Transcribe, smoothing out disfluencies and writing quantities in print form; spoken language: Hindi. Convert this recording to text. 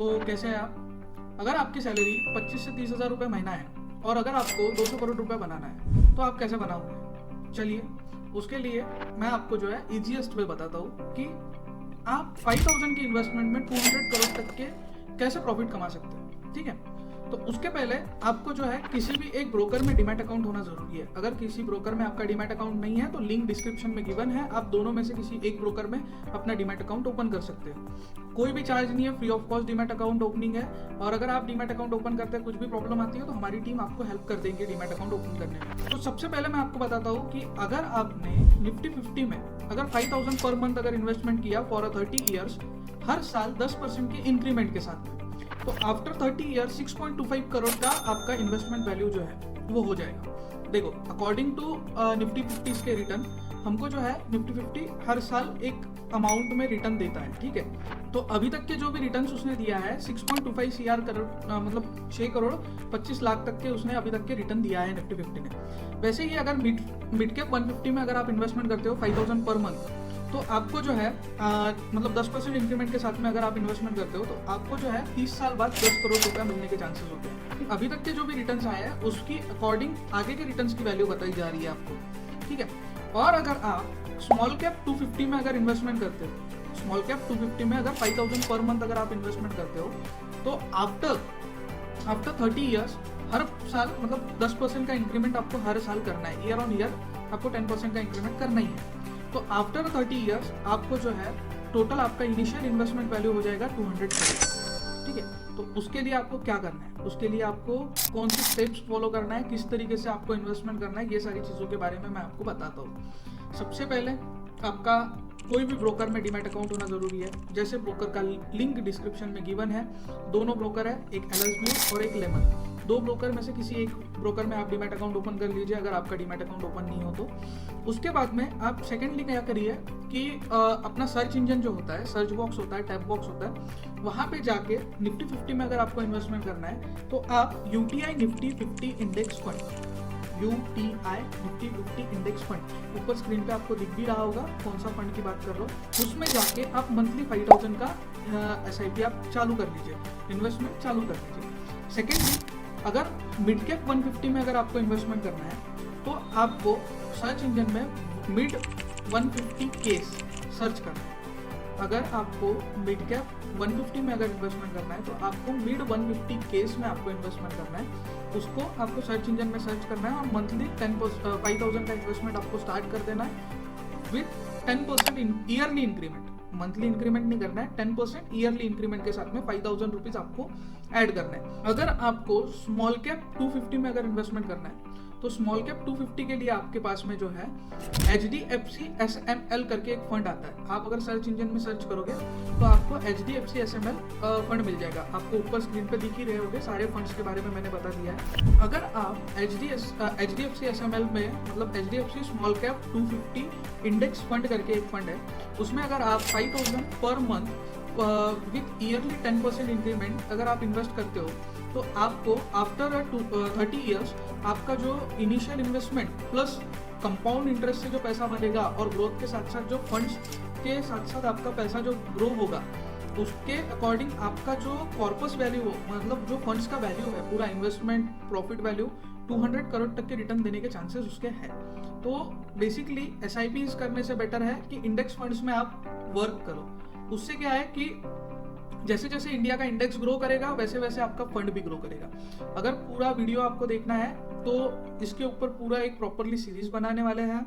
तो कैसे हैं आप? अगर आपकी सैलरी 25 से 30 हज़ार रुपये महीना है और अगर आपको 200 करोड़ रुपए बनाना है तो आप कैसे बनाओगे? चलिए उसके लिए मैं आपको जो है इजीएस्ट वे बताता हूँ कि आप 5000 की इन्वेस्टमेंट में 200 करोड़ तक के कैसे प्रॉफिट कमा सकते हैं। ठीक है, तो उसके पहले आपको जो है किसी भी एक ब्रोकर में डीमैट अकाउंट होना जरूरी है। अगर किसी ब्रोकर में आपका डीमैट अकाउंट नहीं है तो लिंक डिस्क्रिप्शन में गिवन है, आप दोनों में से किसी एक ब्रोकर में अपना डीमैट अकाउंट ओपन कर सकते हैं। कोई भी चार्ज नहीं है, free of cost demat account opening है। और अगर आप डीमैट अकाउंट ओपन करते हैं कुछ भी प्रॉब्लम आती है तो हमारी टीम आपको हेल्प कर देंगे डीमैट अकाउंट ओपन करने में। तो सबसे पहले मैं आपको बताता हूँ कि अगर आपने निफ्टी 50 में अगर 5000 पर मंथ अगर इन्वेस्टमेंट किया फॉर 30 ईयर्स हर साल 10% के इंक्रीमेंट के साथ में, तो आफ्टर 30 ईयर 6.25 करोड़ का आपका इन्वेस्टमेंट वैल्यू जो है वो हो जाएगा। देखो अकॉर्डिंग टू निफ्टी 50 के रिटर्न हमको जो है निफ्टी 50 हर साल एक अमाउंट में रिटर्न देता है। ठीक है, तो अभी तक के जो भी रिटर्न्स उसने दिया है 6.25 सीआर करोड़ मतलब 6 करोड़ 25 लाख तक के उसने अभी तक के रिटर्न दिया है निफ्टी 50 ने। वैसे ही अगर मिड कैप 150 में अगर आप इन्वेस्टमेंट करते हो 5000 पर मंथ, तो आपको जो है मतलब 10% इंक्रीमेंट के साथ में अगर आप इन्वेस्टमेंट करते हो तो आपको जो है 30 साल बाद 10 करोड़ रुपया मिलने के चांसेस होते हैं। अभी तक के जो भी रिटर्न्स आए हैं उसकी अकॉर्डिंग आगे के रिटर्न्स की वैल्यू बताई जा रही है आपको। ठीक है, और अगर आप स्मॉल कैप 250 में अगर इन्वेस्टमेंट करते हो, स्मॉल कैप 250 में अगर 5000 पर मंथ अगर आप इन्वेस्टमेंट करते हो तो आफ्टर 30 ईयर्स हर साल मतलब 10% का इंक्रीमेंट आपको हर साल करना है। ईयर ऑन ईयर आपको 10% का इंक्रीमेंट करना ही है। तो आफ्टर 30 ईयर्स आपको जो है टोटल आपका इनिशियल इन्वेस्टमेंट वैल्यू हो जाएगा 200 करोड़। ठीक है, तो उसके लिए आपको क्या करना है, उसके लिए आपको कौन से स्टेप्स फॉलो करना है, किस तरीके से आपको इन्वेस्टमेंट करना है, ये सारी चीज़ों के बारे में मैं आपको बताता हूँ। सबसे पहले आपका कोई भी ब्रोकर में डीमैट अकाउंट होना जरूरी है। जैसे ब्रोकर का लिंक डिस्क्रिप्शन में गिवन है, दोनों ब्रोकर है, एक एलएसबी और एक लेमन। दो ब्रोकर में से किसी एक ब्रोकर में आप डीमैट अकाउंट ओपन कर लीजिए अगर आपका डीमैट अकाउंट ओपन नहीं हो तो। उसके बाद में आप सेकेंडली क्या करिए कि अपना सर्च इंजन जो होता है, सर्च बॉक्स होता है, टैब बॉक्स होता है, वहाँ पे जाके निफ्टी 50 में अगर आपको इन्वेस्टमेंट करना है तो आप UTI Nifty 50 index fund, UTI Nifty 50 index fund ऊपर स्क्रीन पे आपको दिख भी रहा होगा कौन सा फंड की बात कर रहा हूँ, उसमें जाके आप मंथली 5000 का एसआईपी आप चालू कर लीजिए, इन्वेस्टमेंट चालू कर लीजिए। सेकेंडली अगर मिड कैप 150 में अगर आपको इन्वेस्टमेंट करना है तो आपको सर्च इंजन में मिड 150 केस सर्च करना है। अगर आपको मिड कैप 150 में अगर इन्वेस्टमेंट करना है तो आपको मिड 150 केस में आपको इन्वेस्टमेंट करना है, उसको आपको सर्च इंजन में सर्च करना है और मंथली 5000 का इन्वेस्टमेंट आपको स्टार्ट कर देना है with 10% yearly increment. Monthly increment नहीं करना है, 10% ईयरली इंक्रीमेंट के साथ में 5000 रुपीज आपको ऐड करना है। अगर आपको स्मॉल कैप 250 में अगर इन्वेस्टमेंट करना है तो स्मॉल कैप 250 के लिए आपके पास में जो है HDFC SML करके एक फंड आता है। आप अगर सर्च इंजन में सर्च करोगे तो आपको HDFC SML फंड मिल जाएगा। आपको ऊपर स्क्रीन पे दिख ही रहे होंगे, सारे फंड्स के बारे में मैंने बता दिया है। अगर आप HDFC SML में मतलब HDFC small cap 250 index fund करके एक फंड है, उसमें अगर आप 5000 per month with yearly 10% increment अगर आप इन्वेस्ट करते हो तो आपको आफ्टर 30 ईयर्स आपका जो initial investment plus compound interest से जो पैसा बनेगा और ग्रोथ के साथ साथ जो फंड्स के साथ साथ आपका पैसा जो ग्रो होगा उसके अकॉर्डिंग आपका जो कॉर्पस वैल्यू हो मतलब जो फंड्स का वैल्यू है पूरा इन्वेस्टमेंट प्रॉफिट वैल्यू 200 करोड़ तक के रिटर्न देने के चांसेस उसके हैं। तो बेसिकली एसआईपीज करने से बेटर है कि इंडेक्स फंड्स में आप वर्क करो। उससे क्या है कि जैसे जैसे इंडिया का इंडेक्स ग्रो करेगा वैसे वैसे आपका फंड भी ग्रो करेगा। अगर पूरा वीडियो आपको देखना है तो इसके ऊपर पूरा एक प्रॉपरली सीरीज बनाने वाले हैं।